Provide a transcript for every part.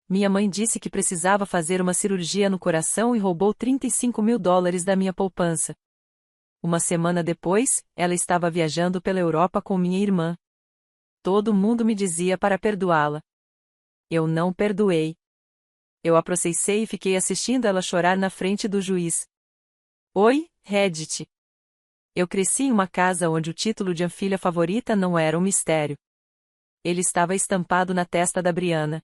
Minha mãe disse que precisava fazer uma cirurgia no coração e roubou $35.000 da minha poupança. Uma semana depois, ela estava viajando pela Europa com minha irmã. Todo mundo me dizia para perdoá-la. Eu não perdoei. Eu a processei e fiquei assistindo ela chorar na frente do juiz. Oi, Reddit. Eu cresci em uma casa onde o título de filha favorita não era um mistério. Ele estava estampado na testa da Brianna.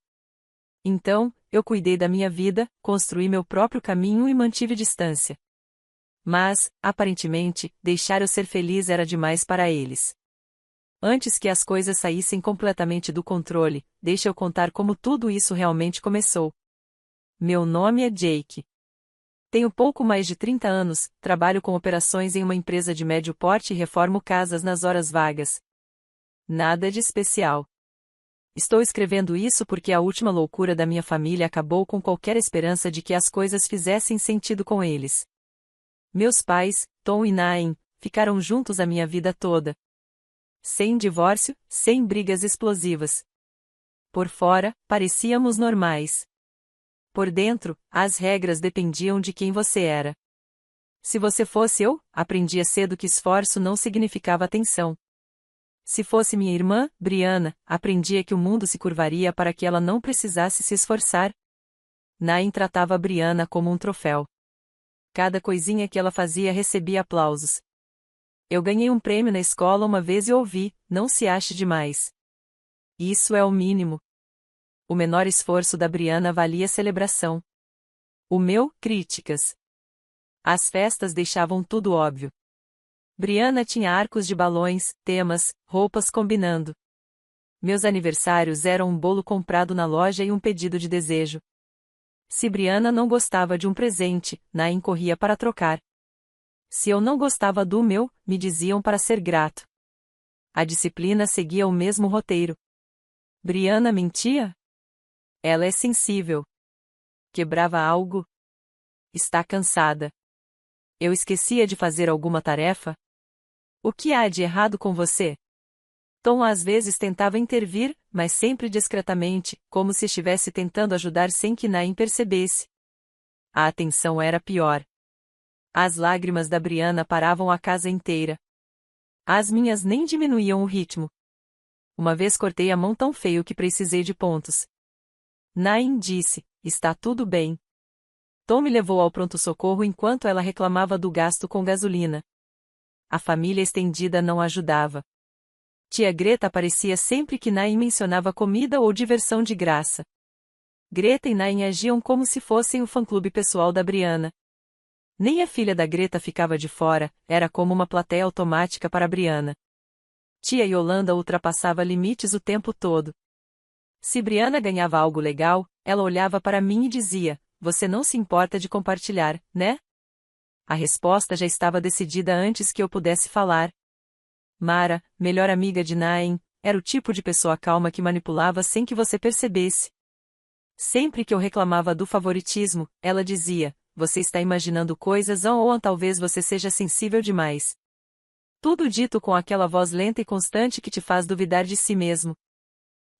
Então, eu cuidei da minha vida, construí meu próprio caminho e mantive distância. Mas, aparentemente, deixar eu ser feliz era demais para eles. Antes que as coisas saíssem completamente do controle, deixa eu contar como tudo isso realmente começou. Meu nome é Jake. Tenho pouco mais de 30 anos, trabalho com operações em uma empresa de médio porte e reformo casas nas horas vagas. Nada de especial. Estou escrevendo isso porque a última loucura da minha família acabou com qualquer esperança de que as coisas fizessem sentido com eles. Meus pais, Tom e Nain, ficaram juntos a minha vida toda. Sem divórcio, sem brigas explosivas. Por fora, parecíamos normais. Por dentro, as regras dependiam de quem você era. Se você fosse eu, aprendia cedo que esforço não significava atenção. Se fosse minha irmã, Brianna, aprendia que o mundo se curvaria para que ela não precisasse se esforçar. Nain tratava Brianna como um troféu. Cada coisinha que ela fazia recebia aplausos. Eu ganhei um prêmio na escola uma vez e ouvi, não se ache demais. Isso é o mínimo. O menor esforço da Brianna valia celebração. O meu, críticas. As festas deixavam tudo óbvio. Brianna tinha arcos de balões, temas, roupas combinando. Meus aniversários eram um bolo comprado na loja e um pedido de desejo. Se Brianna não gostava de um presente, Nain corria para trocar. Se eu não gostava do meu, me diziam para ser grato. A disciplina seguia o mesmo roteiro. Brianna mentia? Ela é sensível. Quebrava algo? Está cansada. Eu esquecia de fazer alguma tarefa? O que há de errado com você? Tom às vezes tentava intervir, mas sempre discretamente, como se estivesse tentando ajudar sem que Nain percebesse. A atenção era pior. As lágrimas da Brianna paravam a casa inteira. As minhas nem diminuíam o ritmo. Uma vez cortei a mão tão feio que precisei de pontos. Nain disse, está tudo bem. Tom me levou ao pronto-socorro enquanto ela reclamava do gasto com gasolina. A família estendida não ajudava. Tia Greta aparecia sempre que Nain mencionava comida ou diversão de graça. Greta e Nain agiam como se fossem o fã-clube pessoal da Brianna. Nem a filha da Greta ficava de fora, era como uma plateia automática para a Brianna. Tia Yolanda ultrapassava limites o tempo todo. Se Brianna ganhava algo legal, ela olhava para mim e dizia, você não se importa de compartilhar, né? A resposta já estava decidida antes que eu pudesse falar. Mara, melhor amiga de Nain, era o tipo de pessoa calma que manipulava sem que você percebesse. Sempre que eu reclamava do favoritismo, ela dizia, você está imaginando coisas ou talvez você seja sensível demais. Tudo dito com aquela voz lenta e constante que te faz duvidar de si mesmo.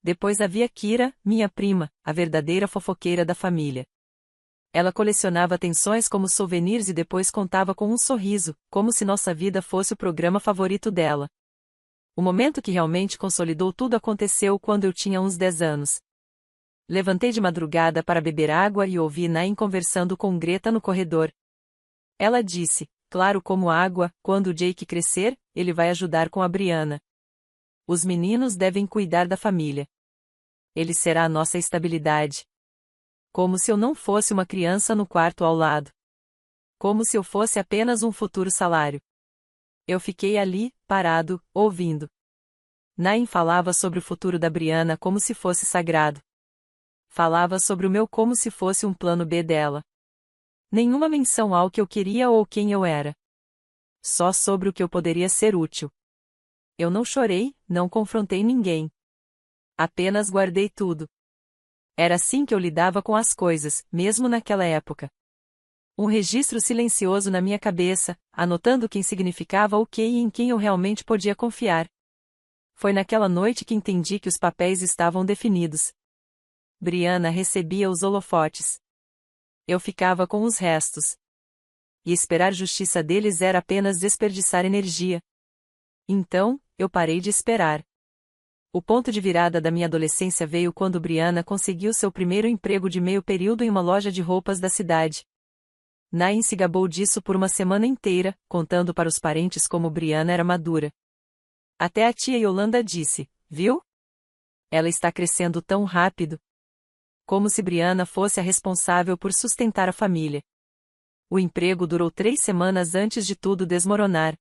Depois havia Kira, minha prima, a verdadeira fofoqueira da família. Ela colecionava atenções como souvenirs e depois contava com um sorriso, como se nossa vida fosse o programa favorito dela. O momento que realmente consolidou tudo aconteceu quando eu tinha uns 10 anos. Levantei de madrugada para beber água e ouvi Nain conversando com Greta no corredor. Ela disse, claro como água, quando Jake crescer, ele vai ajudar com a Brianna. Os meninos devem cuidar da família. Ele será a nossa estabilidade. Como se eu não fosse uma criança no quarto ao lado. Como se eu fosse apenas um futuro salário. Eu fiquei ali, parado, ouvindo. Nain falava sobre o futuro da Brianna como se fosse sagrado. Falava sobre o meu como se fosse um plano B dela. Nenhuma menção ao que eu queria ou quem eu era. Só sobre o que eu poderia ser útil. Eu não chorei, não confrontei ninguém. Apenas guardei tudo. Era assim que eu lidava com as coisas, mesmo naquela época. Um registro silencioso na minha cabeça, anotando quem significava o que e em quem eu realmente podia confiar. Foi naquela noite que entendi que os papéis estavam definidos. Brianna recebia os holofotes. Eu ficava com os restos. E esperar justiça deles era apenas desperdiçar energia. Então, eu parei de esperar. O ponto de virada da minha adolescência veio quando Brianna conseguiu seu primeiro emprego de meio período em uma loja de roupas da cidade. Nain se gabou disso por uma semana inteira, contando para os parentes como Brianna era madura. Até a tia Yolanda disse, viu? Ela está crescendo tão rápido. Como se Brianna fosse a responsável por sustentar a família. O emprego durou 3 semanas antes de tudo desmoronar.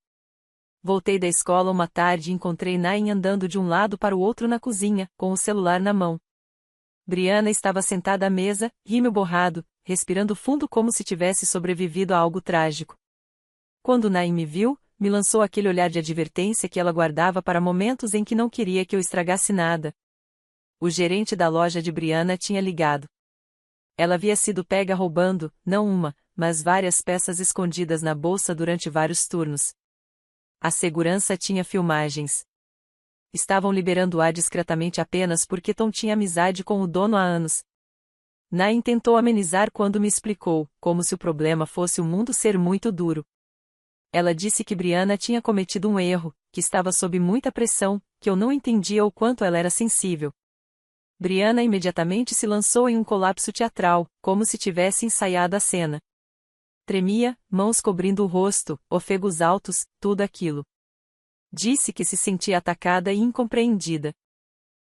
Voltei da escola uma tarde e encontrei Nain andando de um lado para o outro na cozinha, com o celular na mão. Brianna estava sentada à mesa, rímel borrado, respirando fundo como se tivesse sobrevivido a algo trágico. Quando Nain me viu, me lançou aquele olhar de advertência que ela guardava para momentos em que não queria que eu estragasse nada. O gerente da loja de Brianna tinha ligado. Ela havia sido pega roubando, não uma, mas várias peças escondidas na bolsa durante vários turnos. A segurança tinha filmagens. Estavam liberando-a discretamente apenas porque Tom tinha amizade com o dono há anos. Nain tentou amenizar quando me explicou, como se o problema fosse o mundo ser muito duro. Ela disse que Brianna tinha cometido um erro, que estava sob muita pressão, que eu não entendia o quanto ela era sensível. Brianna imediatamente se lançou em um colapso teatral, como se tivesse ensaiado a cena. Tremia, mãos cobrindo o rosto, ofegos altos, tudo aquilo. Disse que se sentia atacada e incompreendida.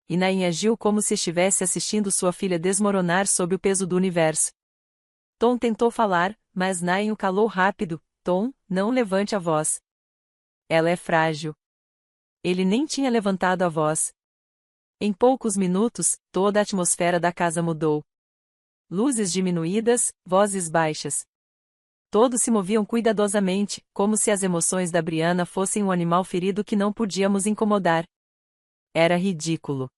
E Nain agiu como se estivesse assistindo sua filha desmoronar sob o peso do universo. Tom tentou falar, mas Nain o calou rápido. Tom, não levante a voz. Ela é frágil. Ele nem tinha levantado a voz. Em poucos minutos, toda a atmosfera da casa mudou. Luzes diminuídas, vozes baixas. Todos se moviam cuidadosamente, como se as emoções da Brianna fossem um animal ferido que não podíamos incomodar. Era ridículo.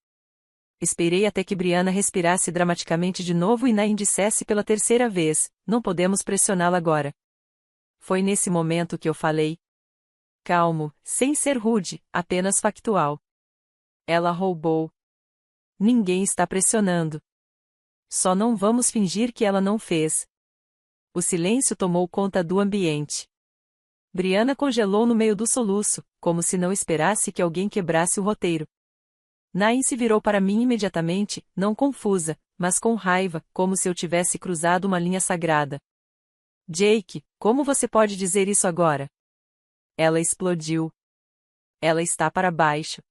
Esperei até que Brianna respirasse dramaticamente de novo e Nain dissesse pela terceira vez, não podemos pressioná-la agora. Foi nesse momento que eu falei. Calmo, sem ser rude, apenas factual. Ela roubou. Ninguém está pressionando. Só não vamos fingir que ela não fez. O silêncio tomou conta do ambiente. Brianna congelou no meio do soluço, como se não esperasse que alguém quebrasse o roteiro. Nain se virou para mim imediatamente, não confusa, mas com raiva, como se eu tivesse cruzado uma linha sagrada. Jake, como você pode dizer isso agora? Ela explodiu. Ela está para baixo.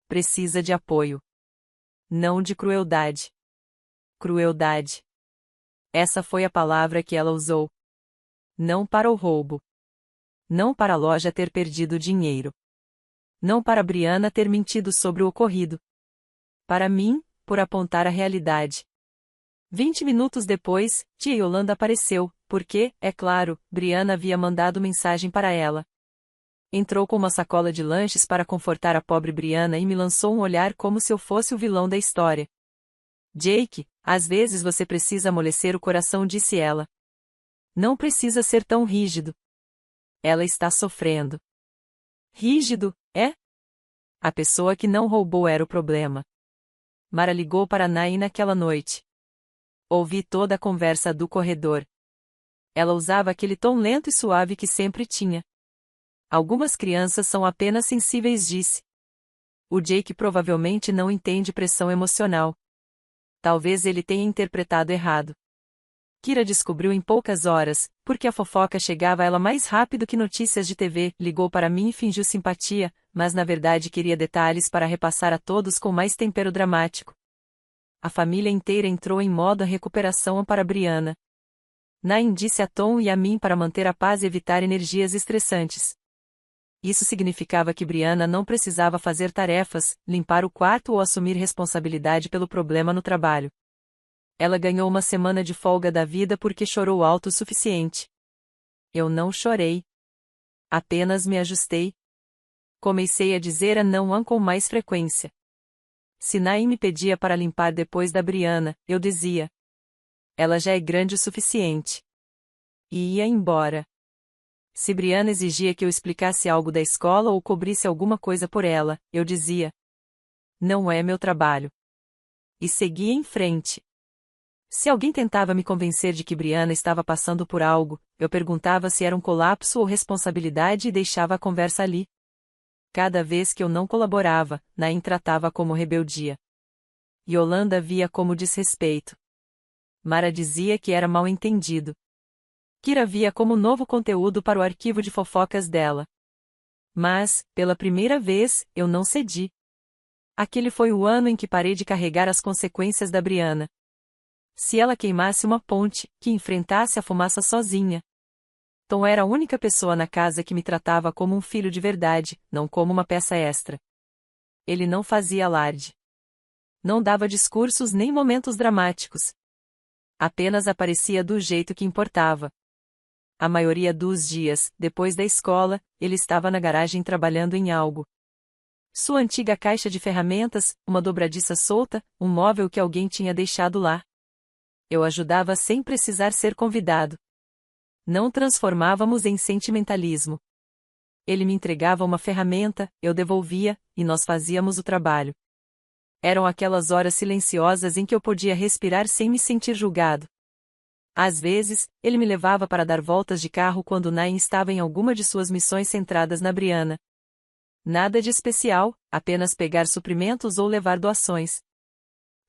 Precisa de apoio. Não de crueldade. Crueldade. Essa foi a palavra que ela usou. Não para o roubo. Não para a loja ter perdido dinheiro. Não para Brianna ter mentido sobre o ocorrido. Para mim, por apontar a realidade. 20 minutos depois, tia Yolanda apareceu, porque, é claro, Brianna havia mandado mensagem para ela. Entrou com uma sacola de lanches para confortar a pobre Brianna e me lançou um olhar como se eu fosse o vilão da história. Jake, às vezes você precisa amolecer o coração, disse ela. Não precisa ser tão rígido. Ela está sofrendo. Rígido, é? A pessoa que não roubou era o problema. Mara ligou para Nain naquela noite. Ouvi toda a conversa do corredor. Ela usava aquele tom lento e suave que sempre tinha. Algumas crianças são apenas sensíveis, disse. O Jake provavelmente não entende pressão emocional. Talvez ele tenha interpretado errado. Kira descobriu em poucas horas, porque a fofoca chegava a ela mais rápido que notícias de TV, ligou para mim e fingiu simpatia, mas na verdade queria detalhes para repassar a todos com mais tempero dramático. A família inteira entrou em modo recuperação para Brianna. Nain disse a Tom e a mim para manter a paz e evitar energias estressantes. Isso significava que Brianna não precisava fazer tarefas, limpar o quarto ou assumir responsabilidade pelo problema no trabalho. Ela ganhou uma semana de folga da vida porque chorou alto o suficiente. Eu não chorei. Apenas me ajustei. Comecei a dizer a não com mais frequência. Se Nain me pedia para limpar depois da Brianna, eu dizia. Ela já é grande o suficiente. E ia embora. Se Brianna exigia que eu explicasse algo da escola ou cobrisse alguma coisa por ela, eu dizia. Não é meu trabalho. E seguia em frente. Se alguém tentava me convencer de que Brianna estava passando por algo, eu perguntava se era um colapso ou responsabilidade e deixava a conversa ali. Cada vez que eu não colaborava, Nain tratava como rebeldia. Yolanda via como desrespeito. Mara dizia que era mal entendido. Kira via como novo conteúdo para o arquivo de fofocas dela. Mas, pela primeira vez, eu não cedi. Aquele foi o ano em que parei de carregar as consequências da Brianna. Se ela queimasse uma ponte, que enfrentasse a fumaça sozinha. Tom era a única pessoa na casa que me tratava como um filho de verdade, não como uma peça extra. Ele não fazia alarde. Não dava discursos nem momentos dramáticos. Apenas aparecia do jeito que importava. A maioria dos dias, depois da escola, ele estava na garagem trabalhando em algo. Sua antiga caixa de ferramentas, uma dobradiça solta, um móvel que alguém tinha deixado lá. Eu ajudava sem precisar ser convidado. Não transformávamos em sentimentalismo. Ele me entregava uma ferramenta, eu devolvia, e nós fazíamos o trabalho. Eram aquelas horas silenciosas em que eu podia respirar sem me sentir julgado. Às vezes, ele me levava para dar voltas de carro quando Nain estava em alguma de suas missões centradas na Brianna. Nada de especial, apenas pegar suprimentos ou levar doações.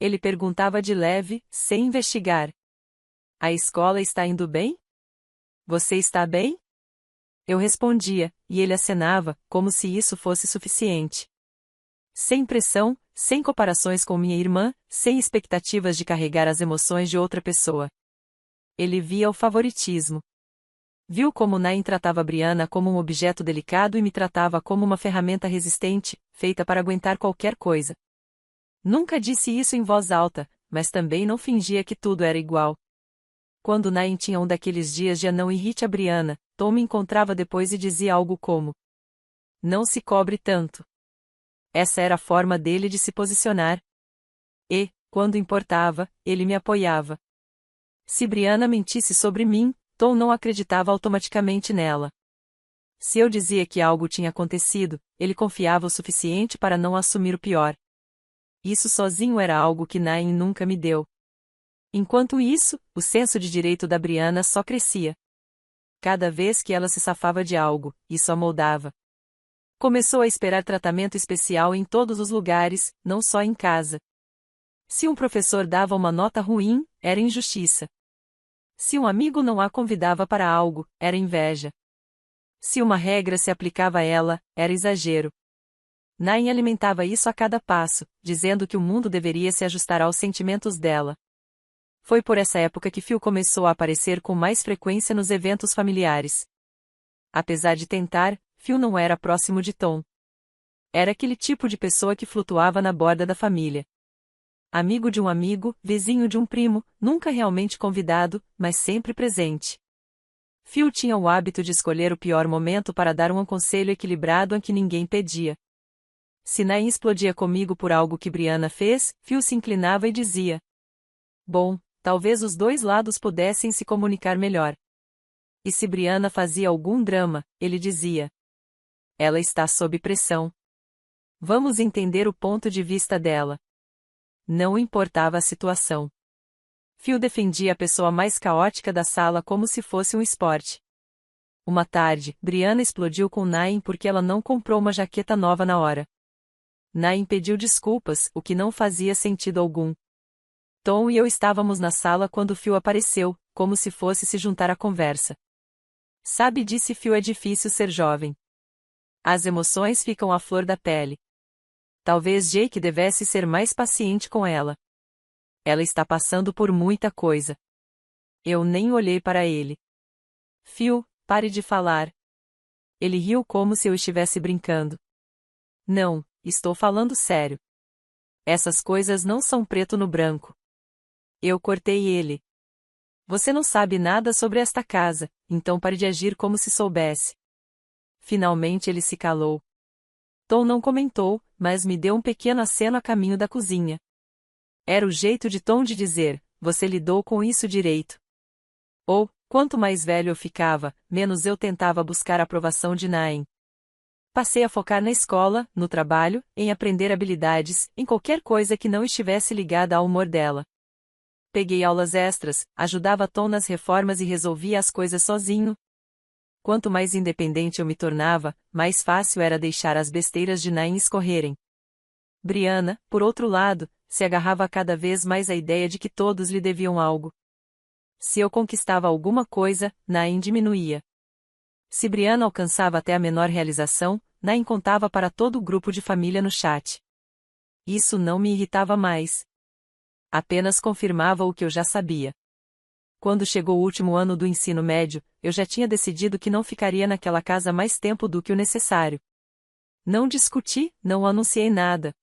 Ele perguntava de leve, sem investigar. A escola está indo bem? Você está bem? Eu respondia, e ele acenava, como se isso fosse suficiente. Sem pressão, sem comparações com minha irmã, sem expectativas de carregar as emoções de outra pessoa. Ele via o favoritismo. Viu como Nain tratava Brianna como um objeto delicado e me tratava como uma ferramenta resistente, feita para aguentar qualquer coisa. Nunca disse isso em voz alta, mas também não fingia que tudo era igual. Quando Nain tinha um daqueles dias de não irrite a Brianna, Tom me encontrava depois e dizia algo como: não se cobre tanto. Essa era a forma dele de se posicionar. E, quando importava, ele me apoiava. Se Brianna mentisse sobre mim, Tom não acreditava automaticamente nela. Se eu dizia que algo tinha acontecido, ele confiava o suficiente para não assumir o pior. Isso sozinho era algo que Nain nunca me deu. Enquanto isso, o senso de direito da Brianna só crescia. Cada vez que ela se safava de algo, isso a moldava. Começou a esperar tratamento especial em todos os lugares, não só em casa. Se um professor dava uma nota ruim, era injustiça. Se um amigo não a convidava para algo, era inveja. Se uma regra se aplicava a ela, era exagero. Nain alimentava isso a cada passo, dizendo que o mundo deveria se ajustar aos sentimentos dela. Foi por essa época que Phil começou a aparecer com mais frequência nos eventos familiares. Apesar de tentar, Phil não era próximo de Tom. Era aquele tipo de pessoa que flutuava na borda da família. Amigo de um amigo, vizinho de um primo, nunca realmente convidado, mas sempre presente. Phil tinha o hábito de escolher o pior momento para dar um conselho equilibrado a que ninguém pedia. Se Nain explodia comigo por algo que Brianna fez, Phil se inclinava e dizia: bom, talvez os dois lados pudessem se comunicar melhor. E se Brianna fazia algum drama, ele dizia: ela está sob pressão. Vamos entender o ponto de vista dela. Não importava a situação. Phil defendia a pessoa mais caótica da sala como se fosse um esporte. Uma tarde, Brianna explodiu com Nain porque ela não comprou uma jaqueta nova na hora. Nain pediu desculpas, o que não fazia sentido algum. Tom e eu estávamos na sala quando Phil apareceu, como se fosse se juntar à conversa. Sabe, disse Phil, é difícil ser jovem. As emoções ficam à flor da pele. Talvez Jake devesse ser mais paciente com ela. Ela está passando por muita coisa. Eu nem olhei para ele. Phil, pare de falar. Ele riu como se eu estivesse brincando. Não, estou falando sério. Essas coisas não são preto no branco. Eu cortei ele. Você não sabe nada sobre esta casa, então pare de agir como se soubesse. Finalmente ele se calou. Tom não comentou, mas me deu um pequeno aceno a caminho da cozinha. Era o jeito de Tom de dizer: você lidou com isso direito. Ou, quanto mais velho eu ficava, menos eu tentava buscar a aprovação de Nain. Passei a focar na escola, no trabalho, em aprender habilidades, em qualquer coisa que não estivesse ligada ao humor dela. Peguei aulas extras, ajudava Tom nas reformas e resolvia as coisas sozinho. Quanto mais independente eu me tornava, mais fácil era deixar as besteiras de Nain escorrerem. Brianna, por outro lado, se agarrava cada vez mais à ideia de que todos lhe deviam algo. Se eu conquistava alguma coisa, Nain diminuía. Se Brianna alcançava até a menor realização, Nain contava para todo o grupo de família no chat. Isso não me irritava mais. Apenas confirmava o que eu já sabia. Quando chegou o último ano do ensino médio, eu já tinha decidido que não ficaria naquela casa mais tempo do que o necessário. Não discuti, não anunciei nada.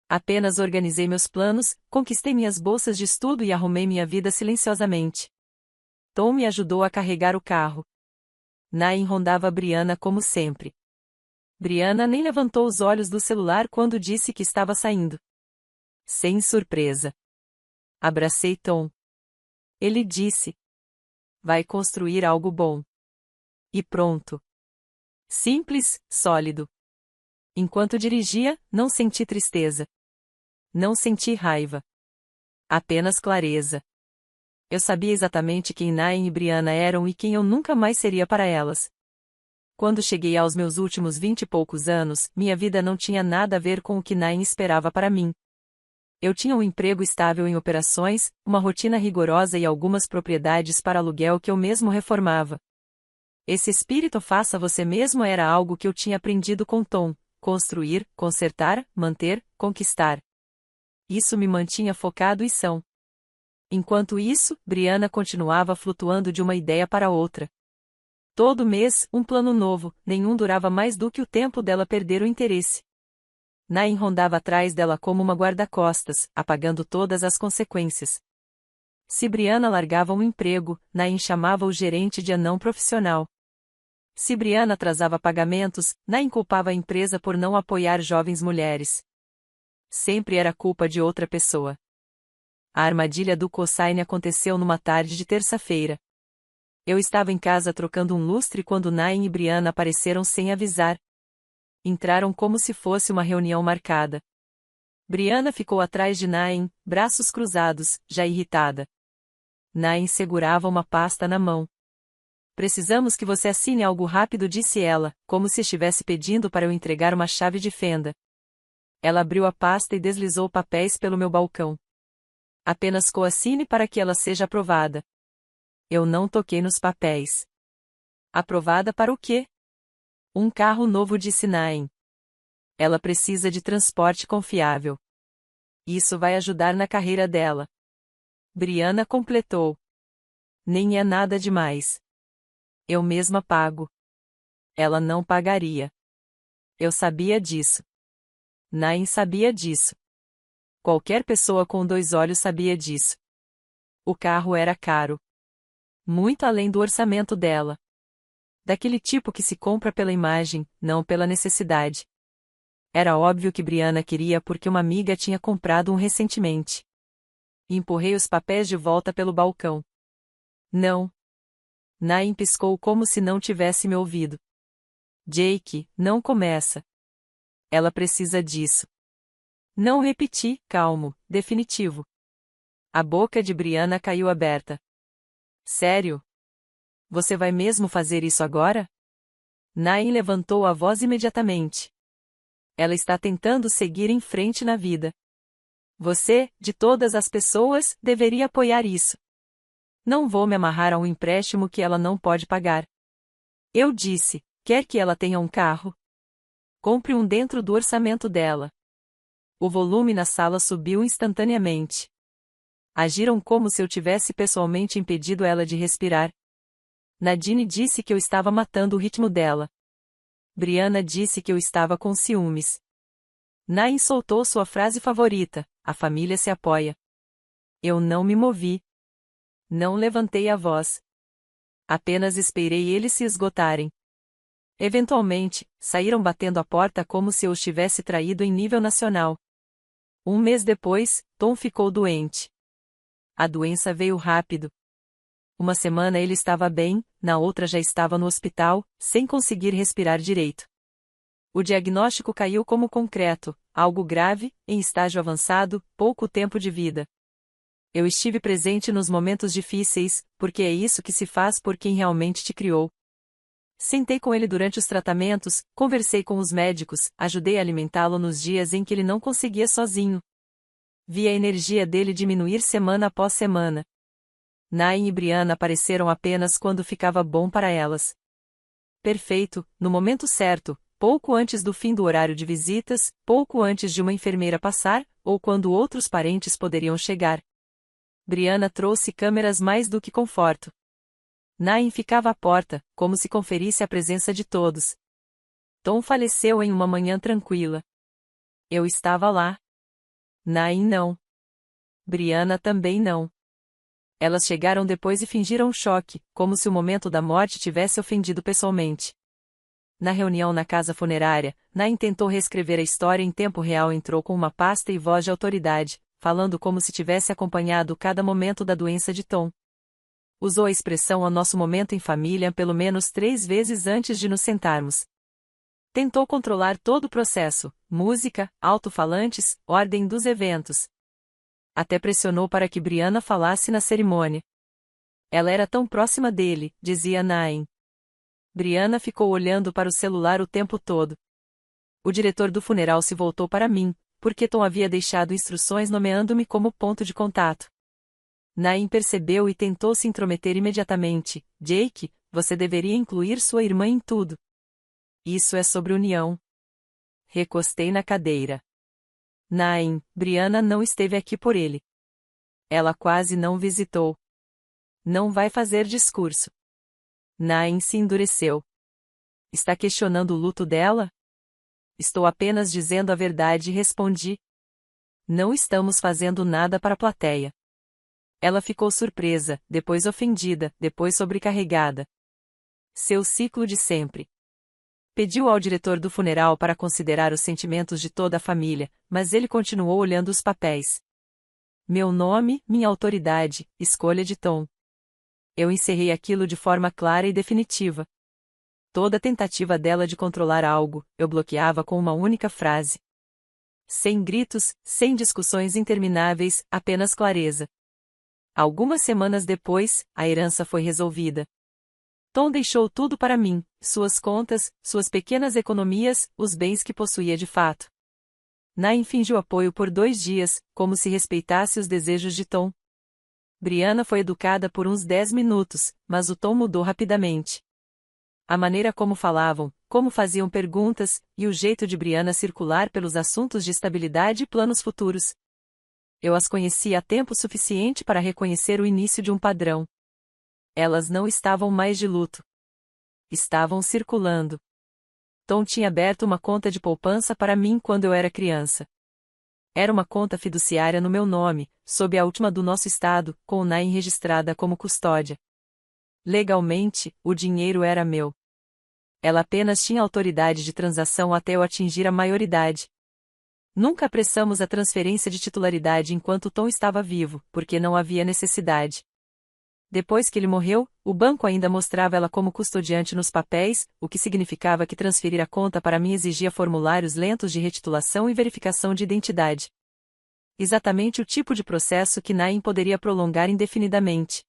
Apenas organizei meus planos, conquistei minhas bolsas de estudo e arrumei minha vida silenciosamente. Tom me ajudou a carregar o carro. Nain rondava Brianna como sempre. Brianna nem levantou os olhos do celular quando disse que estava saindo. Sem surpresa. Abracei Tom. Ele disse: vai construir algo bom. E pronto. Simples, sólido. Enquanto dirigia, não senti tristeza. Não senti raiva. Apenas clareza. Eu sabia exatamente quem Nain e Brianna eram e quem eu nunca mais seria para elas. Quando cheguei aos meus últimos 20 e poucos anos, minha vida não tinha nada a ver com o que Nain esperava para mim. Eu tinha um emprego estável em operações, uma rotina rigorosa e algumas propriedades para aluguel que eu mesmo reformava. Esse espírito faça você mesmo era algo que eu tinha aprendido com Tom: construir, consertar, manter, conquistar. Isso me mantinha focado e são. Enquanto isso, Brianna continuava flutuando de uma ideia para outra. Todo mês, um plano novo, nenhum durava mais do que o tempo dela perder o interesse. Nain rondava atrás dela como uma guarda-costas, apagando todas as consequências. Se Brianna largava um emprego, Nain chamava o gerente de anão profissional. Se Brianna atrasava pagamentos, Nain culpava a empresa por não apoiar jovens mulheres. Sempre era culpa de outra pessoa. A armadilha do cosign aconteceu numa tarde de terça-feira. Eu estava em casa trocando um lustre quando Nain e Brianna apareceram sem avisar. Entraram como se fosse uma reunião marcada. Brianna ficou atrás de Nain, braços cruzados, já irritada. Nain segurava uma pasta na mão. Precisamos que você assine algo rápido, disse ela, como se estivesse pedindo para eu entregar uma chave de fenda. Ela abriu a pasta e deslizou papéis pelo meu balcão. Apenas coassine para que ela seja aprovada. Eu não toquei nos papéis. Aprovada para o quê? Um carro novo, disse Nain. Ela precisa de transporte confiável. Isso vai ajudar na carreira dela. Brianna completou. Nem é nada demais. Eu mesma pago. Ela não pagaria. Eu sabia disso. Nain sabia disso. Qualquer pessoa com 2 olhos sabia disso. O carro era caro. Muito além do orçamento dela. Daquele tipo que se compra pela imagem, não pela necessidade. Era óbvio que Brianna queria porque uma amiga tinha comprado um recentemente. Empurrei os papéis de volta pelo balcão. Não. Nain piscou como se não tivesse me ouvido. Jake, não começa. Ela precisa disso. Não repeti, calmo, definitivo. A boca de Brianna caiu aberta. Sério? Você vai mesmo fazer isso agora? Nain levantou a voz imediatamente. Ela está tentando seguir em frente na vida. Você, de todas as pessoas, deveria apoiar isso. Não vou me amarrar a um empréstimo que ela não pode pagar. Eu disse, quer que ela tenha um carro? Compre um dentro do orçamento dela. O volume na sala subiu instantaneamente. Agiram como se eu tivesse pessoalmente impedido ela de respirar. Nadine disse que eu estava matando o ritmo dela. Brianna disse que eu estava com ciúmes. Nain soltou sua frase favorita: a família se apoia. Eu não me movi. Não levantei a voz. Apenas esperei eles se esgotarem. Eventualmente, saíram batendo a porta como se eu os tivesse traído em nível nacional. Um mês depois, Tom ficou doente. A doença veio rápido. Uma semana ele estava bem, na outra já estava no hospital, sem conseguir respirar direito. O diagnóstico caiu como concreto, algo grave, em estágio avançado, pouco tempo de vida. Eu estive presente nos momentos difíceis, porque é isso que se faz por quem realmente te criou. Sentei com ele durante os tratamentos, conversei com os médicos, ajudei a alimentá-lo nos dias em que ele não conseguia sozinho. Vi a energia dele diminuir semana após semana. Nain e Brianna apareceram apenas quando ficava bom para elas. Perfeito, no momento certo, pouco antes do fim do horário de visitas, pouco antes de uma enfermeira passar, ou quando outros parentes poderiam chegar. Brianna trouxe câmeras mais do que conforto. Nain ficava à porta, como se conferisse a presença de todos. Tom faleceu em uma manhã tranquila. Eu estava lá. Nain não. Brianna também não. Elas chegaram depois e fingiram choque, como se o momento da morte tivesse ofendido pessoalmente. Na reunião na casa funerária, Nain tentou reescrever a história em tempo real, entrou com uma pasta e voz de autoridade, falando como se tivesse acompanhado cada momento da doença de Tom. Usou a expressão "o nosso momento em família" pelo menos 3 vezes antes de nos sentarmos. Tentou controlar todo o processo, música, alto-falantes, ordem dos eventos. Até pressionou para que Brianna falasse na cerimônia. Ela era tão próxima dele, dizia Nain. Brianna ficou olhando para o celular o tempo todo. O diretor do funeral se voltou para mim, porque Tom havia deixado instruções nomeando-me como ponto de contato. Nain percebeu e tentou se intrometer imediatamente. Jake, você deveria incluir sua irmã em tudo. Isso é sobre união. Recostei na cadeira. Nain, Brianna não esteve aqui por ele. Ela quase não visitou. Não vai fazer discurso. Nain se endureceu. Está questionando o luto dela? Estou apenas dizendo a verdade, respondi. Não estamos fazendo nada para a plateia. Ela ficou surpresa, depois ofendida, depois sobrecarregada. Seu ciclo de sempre. Pediu ao diretor do funeral para considerar os sentimentos de toda a família, mas ele continuou olhando os papéis. Meu nome, minha autoridade, escolha de Tom. Eu encerrei aquilo de forma clara e definitiva. Toda tentativa dela de controlar algo, eu bloqueava com uma única frase. Sem gritos, sem discussões intermináveis, apenas clareza. Algumas semanas depois, a herança foi resolvida. Tom deixou tudo para mim, suas contas, suas pequenas economias, os bens que possuía de fato. Nain fingiu apoio por 2 dias, como se respeitasse os desejos de Tom. Brianna foi educada por uns 10 minutos, mas o tom mudou rapidamente. A maneira como falavam, como faziam perguntas, e o jeito de Brianna circular pelos assuntos de estabilidade e planos futuros. Eu as conhecia há tempo suficiente para reconhecer o início de um padrão. Elas não estavam mais de luto. Estavam circulando. Tom tinha aberto uma conta de poupança para mim quando eu era criança. Era uma conta fiduciária no meu nome, sob a última do nosso estado, com Nain registrada como custódia. Legalmente, o dinheiro era meu. Ela apenas tinha autoridade de transação até eu atingir a maioridade. Nunca apressamos a transferência de titularidade enquanto Tom estava vivo, porque não havia necessidade. Depois que ele morreu, o banco ainda mostrava ela como custodiante nos papéis, o que significava que transferir a conta para mim exigia formulários lentos de retitulação e verificação de identidade. Exatamente o tipo de processo que Nain poderia prolongar indefinidamente.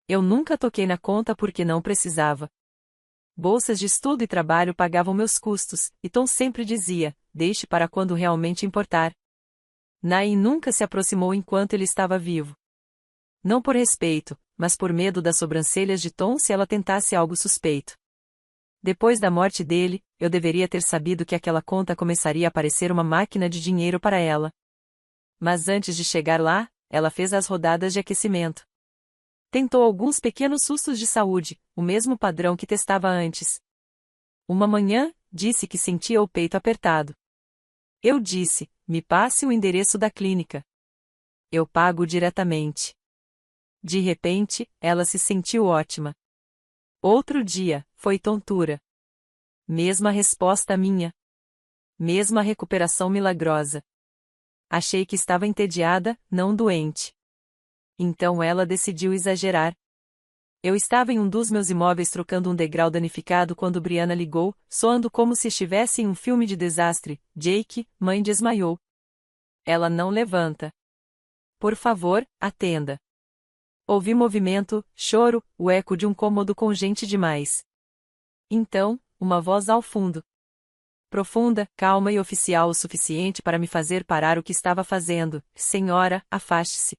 Eu nunca toquei na conta porque não precisava. Bolsas de estudo e trabalho pagavam meus custos, e Tom sempre dizia, deixe para quando realmente importar. Nain nunca se aproximou enquanto ele estava vivo. Não por respeito, mas por medo das sobrancelhas de Tom se ela tentasse algo suspeito. Depois da morte dele, eu deveria ter sabido que aquela conta começaria a parecer uma máquina de dinheiro para ela. Mas antes de chegar lá, ela fez as rodadas de aquecimento. Tentou alguns pequenos sustos de saúde, o mesmo padrão que testava antes. Uma manhã, disse que sentia o peito apertado. Eu disse, me passe o endereço da clínica. Eu pago diretamente. De repente, ela se sentiu ótima. Outro dia, foi tontura. Mesma resposta minha. Mesma recuperação milagrosa. Achei que estava entediada, não doente. Então ela decidiu exagerar. Eu estava em um dos meus imóveis trocando um degrau danificado quando Brianna ligou, soando como se estivesse em um filme de desastre. Jake, mãe desmaiou. Ela não levanta. Por favor, atenda. Ouvi movimento, choro, o eco de um cômodo com gente demais. Então, uma voz ao fundo. Profunda, calma e oficial o suficiente para me fazer parar o que estava fazendo. Senhora, afaste-se.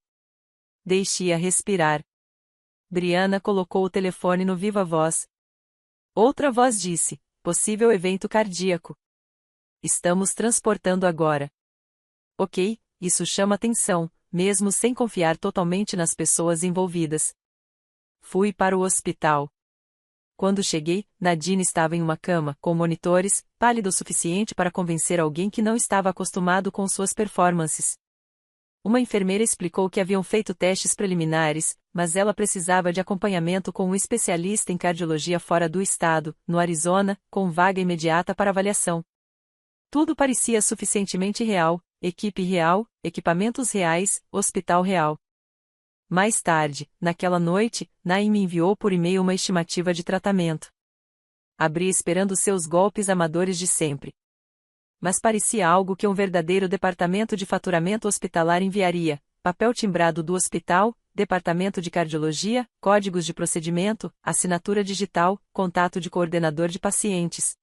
Deixe-a respirar. Brianna colocou o telefone no viva voz. Outra voz disse: possível evento cardíaco. Estamos transportando agora. Ok, isso chama atenção, mesmo sem confiar totalmente nas pessoas envolvidas. Fui para o hospital. Quando cheguei, Nadine estava em uma cama, com monitores, pálida o suficiente para convencer alguém que não estava acostumado com suas performances. Uma enfermeira explicou que haviam feito testes preliminares, mas ela precisava de acompanhamento com um especialista em cardiologia fora do estado, no Arizona, com vaga imediata para avaliação. Tudo parecia suficientemente real, equipe real, equipamentos reais, hospital real. Mais tarde, naquela noite, Naim me enviou por e-mail uma estimativa de tratamento. Abri esperando seus golpes amadores de sempre. Mas parecia algo que um verdadeiro departamento de faturamento hospitalar enviaria: papel timbrado do hospital, departamento de cardiologia, códigos de procedimento, assinatura digital, contato de coordenador de pacientes.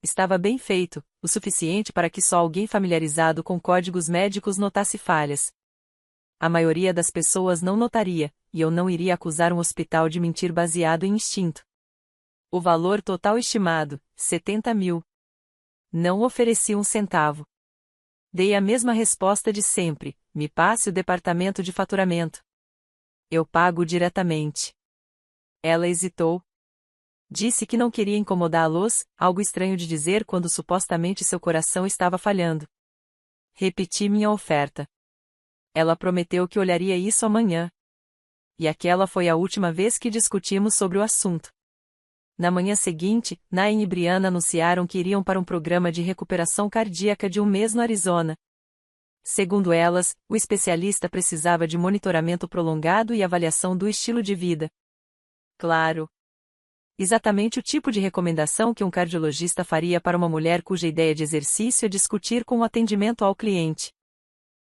Estava bem feito, o suficiente para que só alguém familiarizado com códigos médicos notasse falhas. A maioria das pessoas não notaria, e eu não iria acusar um hospital de mentir baseado em instinto. O valor total estimado, 70 mil. Não ofereci um centavo. Dei a mesma resposta de sempre: me passe o departamento de faturamento. Eu pago diretamente. Ela hesitou. Disse que não queria incomodá-los, algo estranho de dizer quando supostamente seu coração estava falhando. Repeti minha oferta. Ela prometeu que olharia isso amanhã. E aquela foi a última vez que discutimos sobre o assunto. Na manhã seguinte, Nain e Brianna anunciaram que iriam para um programa de recuperação cardíaca de um mês no Arizona. Segundo elas, o especialista precisava de monitoramento prolongado e avaliação do estilo de vida. Claro. Exatamente o tipo de recomendação que um cardiologista faria para uma mulher cuja ideia de exercício é discutir com o atendimento ao cliente.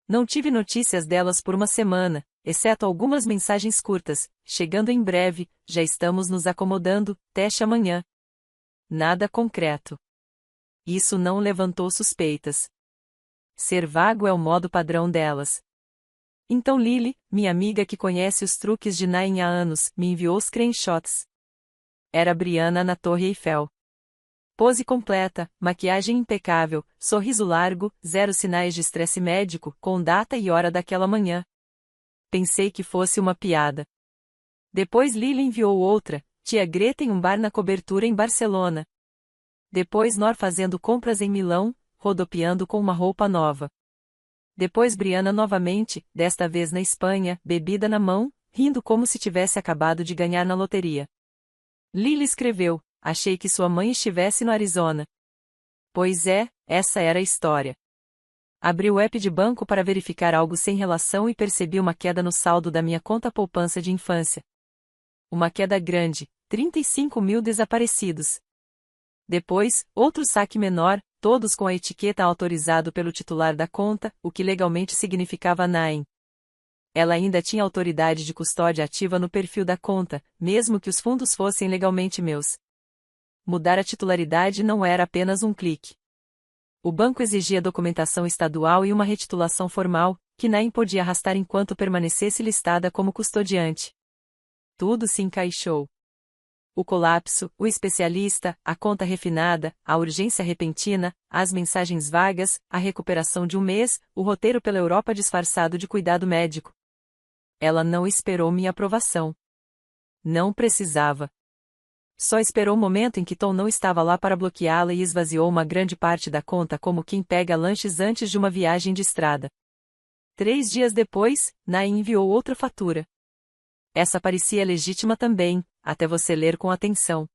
Não tive notícias delas por uma semana, exceto algumas mensagens curtas: chegando em breve, já estamos nos acomodando, teste amanhã. Nada concreto. Isso não levantou suspeitas. Ser vago é o modo padrão delas. Então Lily, minha amiga que conhece os truques de Nain há anos, me enviou screenshots. Era Brianna na Torre Eiffel. Pose completa, maquiagem impecável, sorriso largo, zero sinais de estresse médico, com data e hora daquela manhã. Pensei que fosse uma piada. Depois Lily enviou outra: tia Greta em um bar na cobertura em Barcelona. Depois Nor fazendo compras em Milão, rodopiando com uma roupa nova. Depois Brianna novamente, desta vez na Espanha, bebida na mão, rindo como se tivesse acabado de ganhar na loteria. Lily escreveu: achei que sua mãe estivesse no Arizona. Pois é, essa era a história. Abri o app de banco para verificar algo sem relação e percebi uma queda no saldo da minha conta poupança de infância. Uma queda grande, 35 mil desaparecidos. Depois, outro saque menor, todos com a etiqueta autorizado pelo titular da conta, o que legalmente significava Nain. Ela ainda tinha autoridade de custódia ativa no perfil da conta, mesmo que os fundos fossem legalmente meus. Mudar a titularidade não era apenas um clique. O banco exigia documentação estadual e uma retitulação formal, que Nain podia arrastar enquanto permanecesse listada como custodiante. Tudo se encaixou. O colapso, o especialista, a conta refinada, a urgência repentina, as mensagens vagas, a recuperação de um mês, o roteiro pela Europa disfarçado de cuidado médico. Ela não esperou minha aprovação. Não precisava. Só esperou o momento em que Tom não estava lá para bloqueá-la e esvaziou uma grande parte da conta como quem pega lanches antes de uma viagem de estrada. 3 dias depois, Nain enviou outra fatura. Essa parecia legítima também, até você ler com atenção.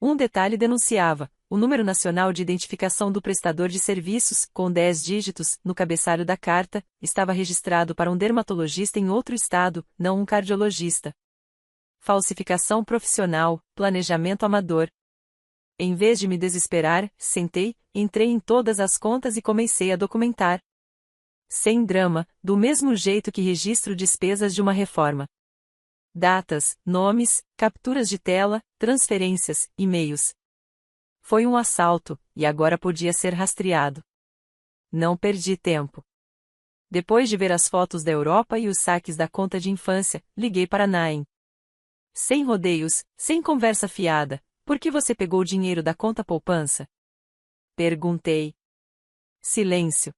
Um detalhe denunciava: o número nacional de identificação do prestador de serviços, com 10 dígitos, no cabeçalho da carta, estava registrado para um dermatologista em outro estado, não um cardiologista. falsificação profissional, planejamento amador. Em vez de me desesperar, sentei, entrei em todas as contas e comecei a documentar. Sem drama, do mesmo jeito que registro despesas de uma reforma. Datas, nomes, capturas de tela, transferências, e-mails. Foi um assalto, e agora podia ser rastreado. Não perdi tempo. Depois de ver as fotos da Europa e os saques da conta de infância, liguei para Nain. Sem rodeios, sem conversa fiada, por que você pegou o dinheiro da conta poupança? Perguntei. Silêncio.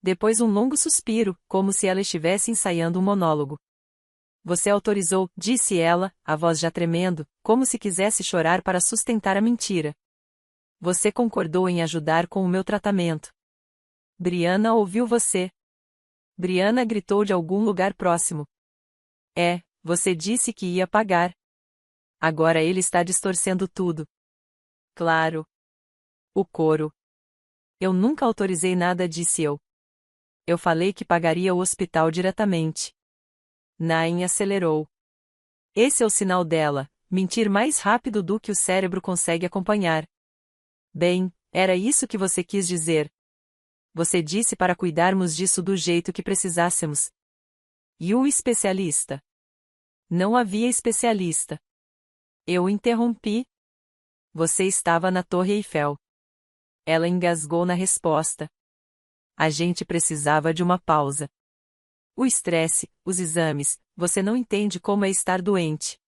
Depois um longo suspiro, como se ela estivesse ensaiando um monólogo. Você autorizou, disse ela, a voz já tremendo, como se quisesse chorar para sustentar a mentira. Você concordou em ajudar com o meu tratamento. Brianna ouviu você. Brianna gritou de algum lugar próximo. Você disse que ia pagar. Agora ele está distorcendo tudo. Claro. O coro. Eu nunca autorizei nada, disse eu. Eu falei que pagaria o hospital diretamente. Nain acelerou. Esse é o sinal dela, mentir mais rápido do que o cérebro consegue acompanhar. Bem, era isso que você quis dizer. Você disse para cuidarmos disso do jeito que precisássemos. E o especialista? Não havia especialista. Eu interrompi. Você estava na Torre Eiffel. Ela engasgou na resposta. A gente precisava de uma pausa. O estresse, os exames, você não entende como é estar doente.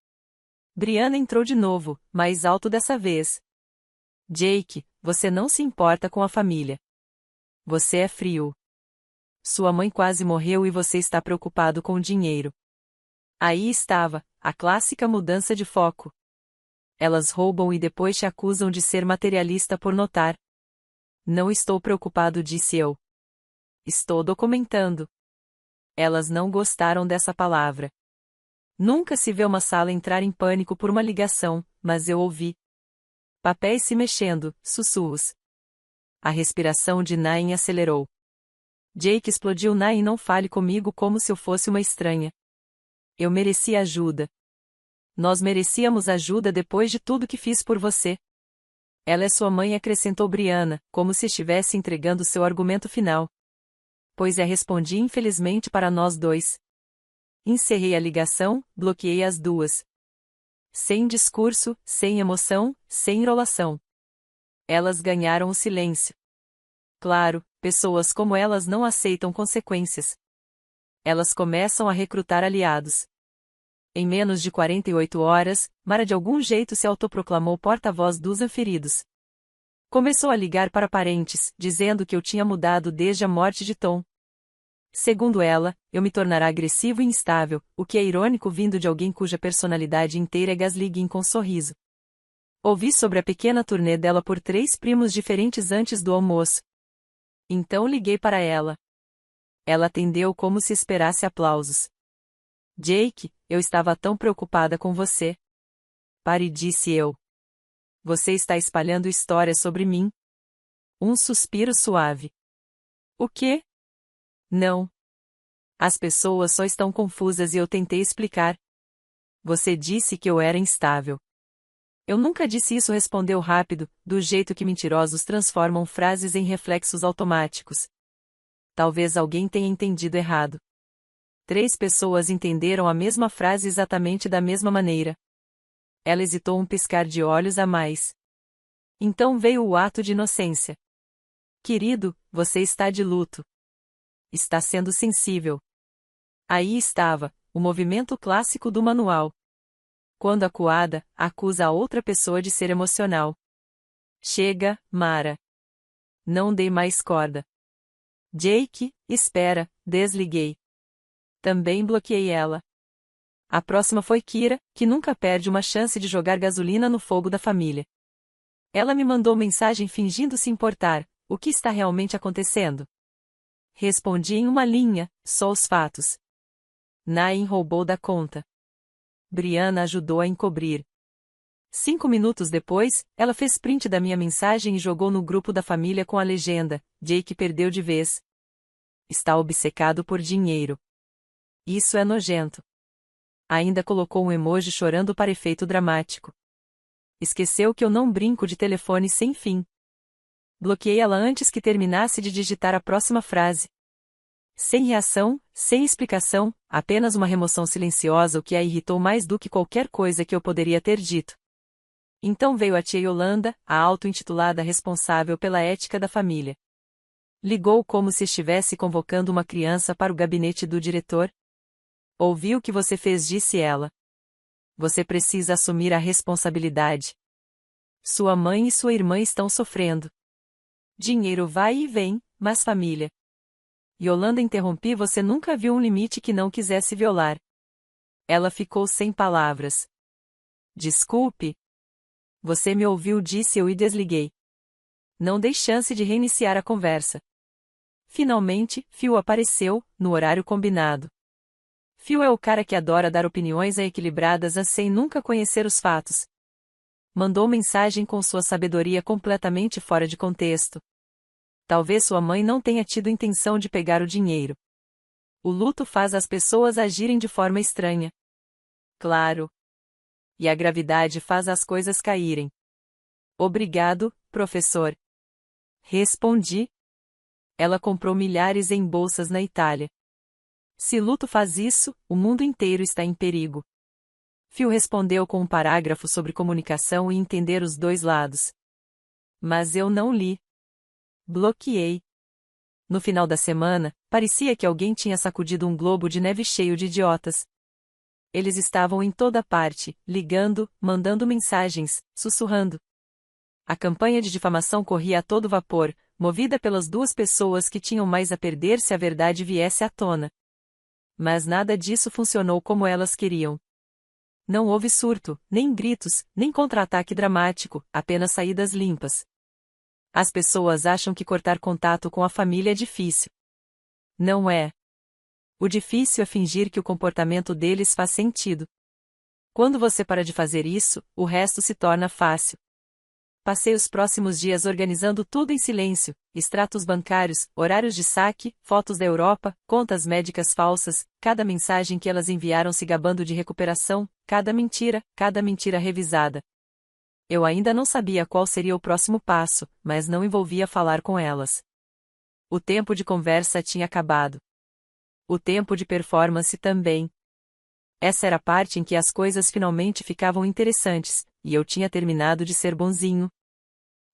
Brianna entrou de novo, mais alto dessa vez. Jake, você não se importa com a família. Você é frio. Sua mãe quase morreu e você está preocupado com o dinheiro. Aí estava, a clássica mudança de foco. Elas roubam e depois te acusam de ser materialista por notar. Não estou preocupado, disse eu. Estou documentando. Elas não gostaram dessa palavra. Nunca se vê uma sala entrar em pânico por uma ligação, mas eu ouvi. Papéis se mexendo, sussurros. A respiração de Nain acelerou. Jake explodiu. Nain, não fale comigo como se eu fosse uma estranha. Eu merecia ajuda. Nós merecíamos ajuda depois de tudo que fiz por você. Ela é sua mãe, acrescentou Brianna, como se estivesse entregando seu argumento final. Pois respondi infelizmente para nós dois. Encerrei a ligação, bloqueei as duas. Sem discurso, sem emoção, sem enrolação. Elas ganharam o silêncio. Claro, pessoas como elas não aceitam consequências. Elas começam a recrutar aliados. Em menos de 48 horas, Mara de algum jeito se autoproclamou porta-voz dos feridos. Começou a ligar para parentes, dizendo que eu tinha mudado desde a morte de Tom. Segundo ela, eu me tornara agressivo e instável, o que é irônico vindo de alguém cuja personalidade inteira é gaslighting com sorriso. Ouvi sobre a pequena turnê dela por 3 primos diferentes antes do almoço. Então liguei para ela. Ela atendeu como se esperasse aplausos. Jake, eu estava tão preocupada com você. Pare, disse eu. Você está espalhando histórias sobre mim. Um suspiro suave. O quê? Não. As pessoas só estão confusas e eu tentei explicar. Você disse que eu era instável. Eu nunca disse isso, respondeu rápido, do jeito que mentirosos transformam frases em reflexos automáticos. Talvez alguém tenha entendido errado. 3 pessoas entenderam a mesma frase exatamente da mesma maneira. Ela hesitou um piscar de olhos a mais. Então veio o ato de inocência. Querido, você está de luto. Está sendo sensível. Aí estava, o movimento clássico do manual. Quando acuada, acusa a outra pessoa de ser emocional. Chega, Mara. Não dei mais corda. Jake, espera, desliguei. Também bloqueei ela. A próxima foi Kira, que nunca perde uma chance de jogar gasolina no fogo da família. Ela me mandou mensagem fingindo se importar. O que está realmente acontecendo? Respondi em uma linha, só os fatos. Nain roubou da conta. Brianna ajudou a encobrir. 5 minutos depois, ela fez print da minha mensagem e jogou no grupo da família com a legenda: Jake perdeu de vez. Está obcecado por dinheiro. Isso é nojento. Ainda colocou um emoji chorando para efeito dramático. Esqueceu que eu não brinco de telefone sem fim. Bloqueei ela antes que terminasse de digitar a próxima frase. Sem reação, sem explicação, apenas uma remoção silenciosa, o que a irritou mais do que qualquer coisa que eu poderia ter dito. Então veio a tia Yolanda, a auto-intitulada responsável pela ética da família. Ligou como se estivesse convocando uma criança para o gabinete do diretor. Ouvi o que você fez, disse ela. Você precisa assumir a responsabilidade. Sua mãe e sua irmã estão sofrendo. Dinheiro vai e vem, mas família. Yolanda, interrompi, você nunca viu um limite que não quisesse violar. Ela ficou sem palavras. Desculpe. Você me ouviu, disse eu e desliguei. Não dei chance de reiniciar a conversa. Finalmente, Phil apareceu, no horário combinado. Phil é o cara que adora dar opiniões equilibradas sem nunca conhecer os fatos. Mandou mensagem com sua sabedoria completamente fora de contexto. Talvez sua mãe não tenha tido intenção de pegar o dinheiro. O luto faz as pessoas agirem de forma estranha. Claro. E a gravidade faz as coisas caírem. Obrigado, professor. Respondi. Ela comprou milhares em bolsas na Itália. Se luto faz isso, o mundo inteiro está em perigo. Phil respondeu com um parágrafo sobre comunicação e entender os dois lados. Mas eu não li. Bloqueei. No final da semana, parecia que alguém tinha sacudido um globo de neve cheio de idiotas. Eles estavam em toda parte, ligando, mandando mensagens, sussurrando. A campanha de difamação corria a todo vapor, movida pelas duas pessoas que tinham mais a perder se a verdade viesse à tona. Mas nada disso funcionou como elas queriam. Não houve surto, nem gritos, nem contra-ataque dramático, apenas saídas limpas. As pessoas acham que cortar contato com a família é difícil. Não é. O difícil é fingir que o comportamento deles faz sentido. Quando você para de fazer isso, o resto se torna fácil. Passei os próximos dias organizando tudo em silêncio: extratos bancários, horários de saque, fotos da Europa, contas médicas falsas, cada mensagem que elas enviaram se gabando de recuperação, cada mentira revisada. Eu ainda não sabia qual seria o próximo passo, mas não envolvia falar com elas. O tempo de conversa tinha acabado. O tempo de performance também. Essa era a parte em que as coisas finalmente ficavam interessantes, e eu tinha terminado de ser bonzinho.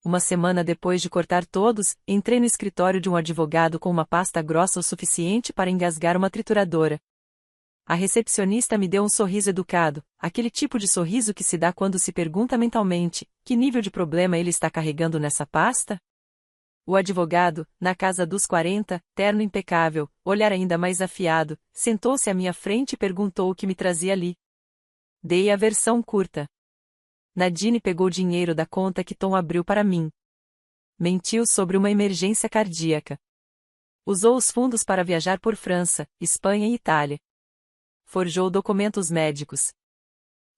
Uma semana depois de cortar todos, entrei no escritório de um advogado com uma pasta grossa o suficiente para engasgar uma trituradora. A recepcionista me deu um sorriso educado, aquele tipo de sorriso que se dá quando se pergunta mentalmente: que nível de problema ele está carregando nessa pasta? O advogado, na casa dos 40, terno impecável, olhar ainda mais afiado, sentou-se à minha frente e perguntou o que me trazia ali. Dei a versão curta. Nadine pegou o dinheiro da conta que Tom abriu para mim. Mentiu sobre uma emergência cardíaca. Usou os fundos para viajar por França, Espanha e Itália. Forjou documentos médicos.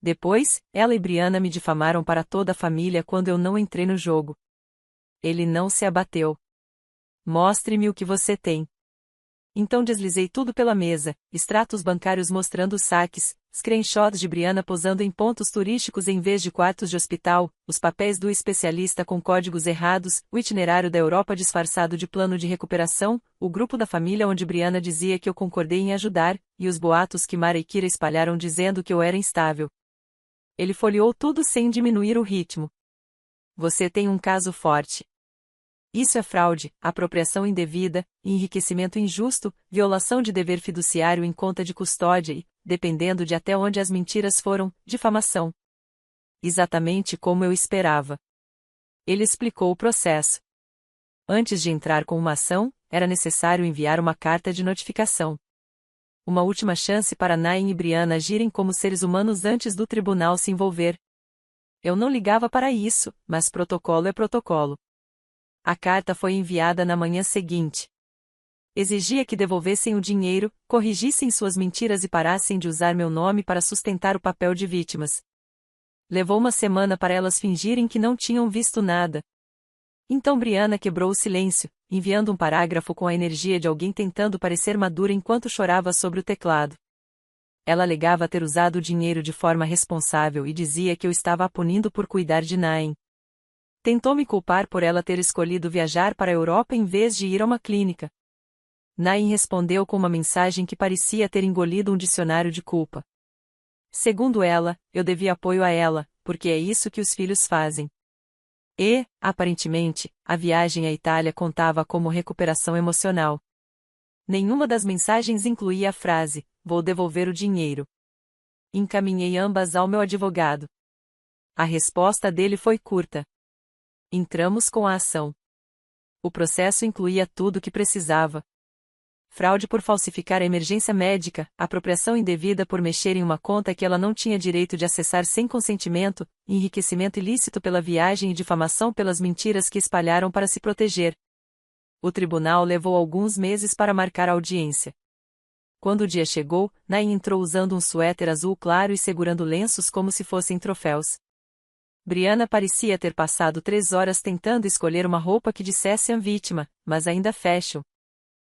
Depois, ela e Brianna me difamaram para toda a família quando eu não entrei no jogo. Ele não se abateu. Mostre-me o que você tem. Então deslizei tudo pela mesa: extratos bancários mostrando os saques, screenshots de Brianna posando em pontos turísticos em vez de quartos de hospital, os papéis do especialista com códigos errados, o itinerário da Europa disfarçado de plano de recuperação, o grupo da família onde Brianna dizia que eu concordei em ajudar, e os boatos que Mara e Kira espalharam dizendo que eu era instável. Ele folheou tudo sem diminuir o ritmo. Você tem um caso forte. Isso é fraude, apropriação indevida, enriquecimento injusto, violação de dever fiduciário em conta de custódia e, dependendo de até onde as mentiras foram, difamação. Exatamente como eu esperava. Ele explicou o processo. Antes de entrar com uma ação, era necessário enviar uma carta de notificação. Uma última chance para Nain e Brianna agirem como seres humanos antes do tribunal se envolver. Eu não ligava para isso, mas protocolo é protocolo. A carta foi enviada na manhã seguinte. Exigia que devolvessem o dinheiro, corrigissem suas mentiras e parassem de usar meu nome para sustentar o papel de vítimas. Levou uma semana para elas fingirem que não tinham visto nada. Então Brianna quebrou o silêncio, enviando um parágrafo com a energia de alguém tentando parecer madura enquanto chorava sobre o teclado. Ela alegava ter usado o dinheiro de forma responsável e dizia que eu estava a punindo por cuidar de Nain. Tentou me culpar por ela ter escolhido viajar para a Europa em vez de ir a uma clínica. Nain respondeu com uma mensagem que parecia ter engolido um dicionário de culpa. Segundo ela, eu devia apoio a ela, porque é isso que os filhos fazem. E, aparentemente, a viagem à Itália contava como recuperação emocional. Nenhuma das mensagens incluía a frase, vou devolver o dinheiro. Encaminhei ambas ao meu advogado. A resposta dele foi curta. Entramos com a ação. O processo incluía tudo o que precisava. Fraude por falsificar a emergência médica, apropriação indevida por mexer em uma conta que ela não tinha direito de acessar sem consentimento, enriquecimento ilícito pela viagem e difamação pelas mentiras que espalharam para se proteger. O tribunal levou alguns meses para marcar a audiência. Quando o dia chegou, Nain entrou usando um suéter azul claro e segurando lenços como se fossem troféus. Brianna parecia ter passado 3 horas tentando escolher uma roupa que dissesse a vítima, mas ainda fashion.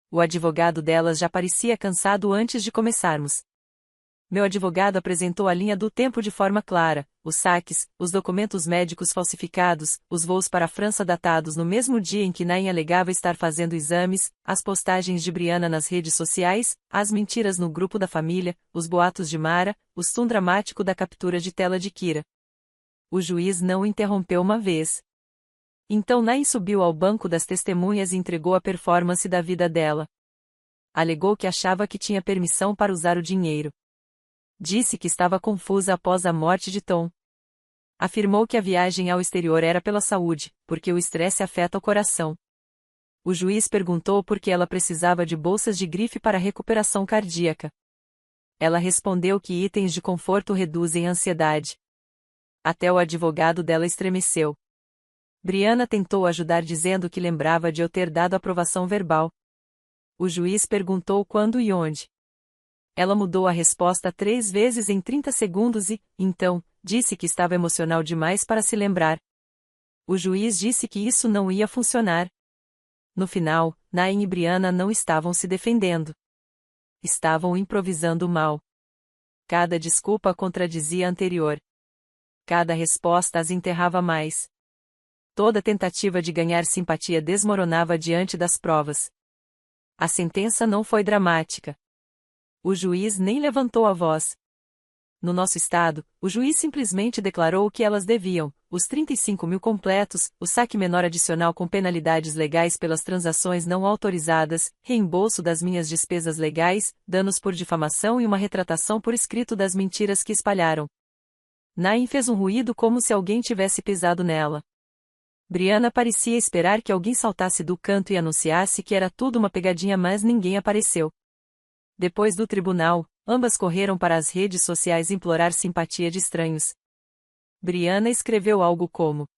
O advogado delas já parecia cansado antes de começarmos. Meu advogado apresentou a linha do tempo de forma clara, os saques, os documentos médicos falsificados, os voos para a França datados no mesmo dia em que Nain alegava estar fazendo exames, as postagens de Brianna nas redes sociais, as mentiras no grupo da família, os boatos de Mara, o som dramático da captura de tela de Kira. O juiz não interrompeu uma vez. Então Nain subiu ao banco das testemunhas e entregou a performance da vida dela. Alegou que achava que tinha permissão para usar o dinheiro. Disse que estava confusa após a morte de Tom. Afirmou que a viagem ao exterior era pela saúde, porque o estresse afeta o coração. O juiz perguntou por que ela precisava de bolsas de grife para recuperação cardíaca. Ela respondeu que itens de conforto reduzem a ansiedade. Até o advogado dela estremeceu. Brianna tentou ajudar dizendo que lembrava de eu ter dado aprovação verbal. O juiz perguntou quando e onde. Ela mudou a resposta 3 vezes em 30 segundos e, então, disse que estava emocional demais para se lembrar. O juiz disse que isso não ia funcionar. No final, Nain e Brianna não estavam se defendendo. Estavam improvisando mal. Cada desculpa contradizia a anterior. Cada resposta as enterrava mais. Toda tentativa de ganhar simpatia desmoronava diante das provas. A sentença não foi dramática. O juiz nem levantou a voz. No nosso estado, o juiz simplesmente declarou o que elas deviam, os 35 mil completos, o saque menor adicional com penalidades legais pelas transações não autorizadas, reembolso das minhas despesas legais, danos por difamação e uma retratação por escrito das mentiras que espalharam. Nain fez um ruído como se alguém tivesse pisado nela. Brianna parecia esperar que alguém saltasse do canto e anunciasse que era tudo uma pegadinha, mas ninguém apareceu. Depois do tribunal, ambas correram para as redes sociais implorar simpatia de estranhos. Brianna escreveu algo como: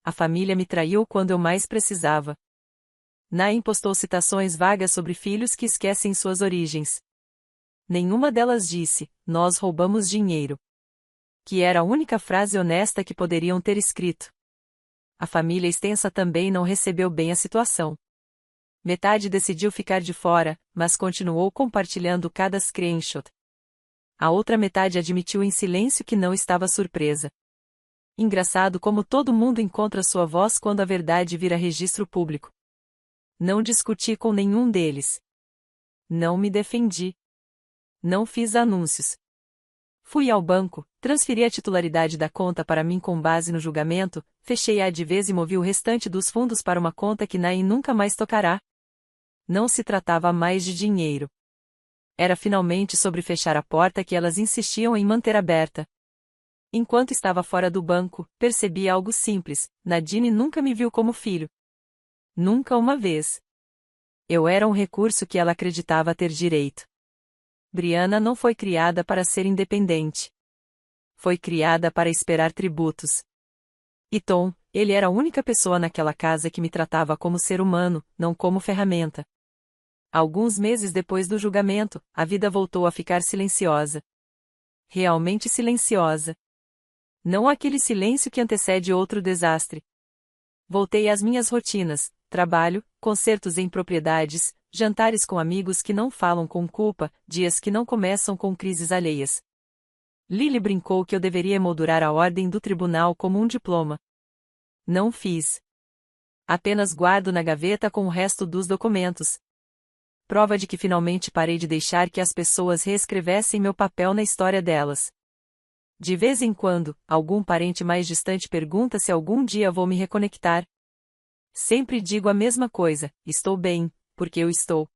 a família me traiu quando eu mais precisava. Nain postou citações vagas sobre filhos que esquecem suas origens. Nenhuma delas disse, nós roubamos dinheiro. Que era a única frase honesta que poderiam ter escrito. A família extensa também não recebeu bem a situação. Metade decidiu ficar de fora, mas continuou compartilhando cada screenshot. A outra metade admitiu em silêncio que não estava surpresa. Engraçado como todo mundo encontra sua voz quando a verdade vira registro público. Não discuti com nenhum deles. Não me defendi. Não fiz anúncios. Fui ao banco, transferi a titularidade da conta para mim com base no julgamento, fechei-a de vez e movi o restante dos fundos para uma conta que Nain nunca mais tocará. Não se tratava mais de dinheiro. Era finalmente sobre fechar a porta que elas insistiam em manter aberta. Enquanto estava fora do banco, percebi algo simples: Nadine nunca me viu como filho. Nunca uma vez. Eu era um recurso que ela acreditava ter direito. Brianna não foi criada para ser independente. Foi criada para esperar tributos. E Tom, ele era a única pessoa naquela casa que me tratava como ser humano, não como ferramenta. Alguns meses depois do julgamento, a vida voltou a ficar silenciosa. Realmente silenciosa. Não aquele silêncio que antecede outro desastre. Voltei às minhas rotinas, trabalho, concertos em propriedades, jantares com amigos que não falam com culpa, dias que não começam com crises alheias. Lily brincou que eu deveria emoldurar a ordem do tribunal como um diploma. Não fiz. Apenas guardo na gaveta com o resto dos documentos. Prova de que finalmente parei de deixar que as pessoas reescrevessem meu papel na história delas. De vez em quando, algum parente mais distante pergunta se algum dia vou me reconectar. Sempre digo a mesma coisa: estou bem, porque eu estou.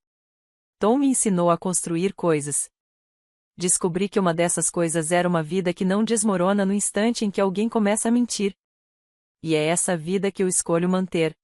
Tom me ensinou a construir coisas. Descobri que uma dessas coisas era uma vida que não desmorona no instante em que alguém começa a mentir. E é essa vida que eu escolho manter.